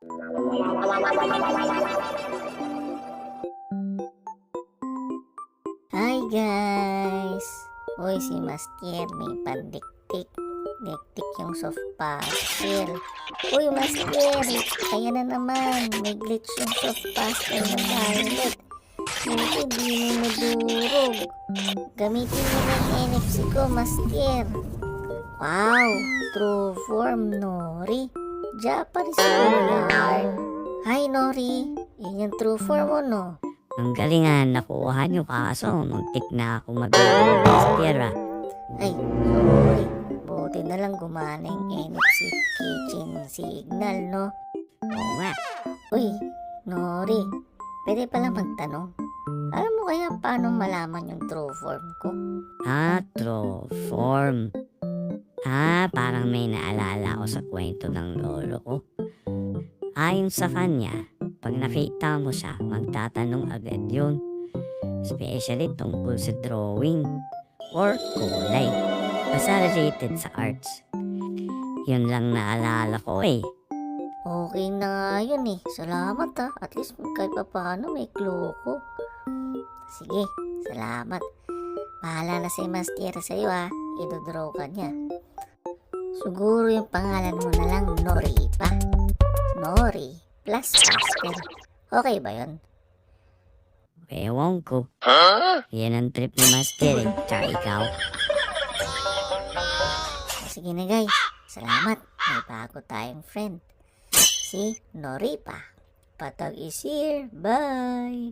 Hi guys! Uy, si Master may pandiktik. Diktik yung soft puzzle. Uy, Master! Kaya na naman. May glitch yung soft puzzle ng Violet. Hindi mo madurog. Gamitin mo ng NFC ko, Master. Wow! True form, Nori. Japanese yarn. Hi, Nori. Yan yung true form mo, no? Ang galingan, nakuha nyo kaso muntik na ako mag-tira. Ay, sorry. Buti na lang gumana yung NFC kitchen signal, no? Oo nga, Uy, Nori. Pwede pala magtanong. Alam mo kaya paano malaman yung true form ko? true form. Parang may naalala ko sa kwento ng lolo ko. Ayon sa kanya, pag nakita mo siya, magtatanong agad yun. Especially tungkol sa drawing or kulay. Basta related sa arts. Yun lang naalala ko eh. Okay na nga yun eh. Salamat ha. At least kahit pa paano may clue ko. Sige, salamat. Bahala na si Master sa'yo ha. Idodraw ka niya. Siguro yung pangalan mo na lang Nori pa. Nori plus Master. Okay ba yun? Ewan ko. Yan ang trip ni Master eh. Tsaka ikaw. Sige na guys. Salamat. May bago tayong friend. Si Nori pa. Patag is here. Bye!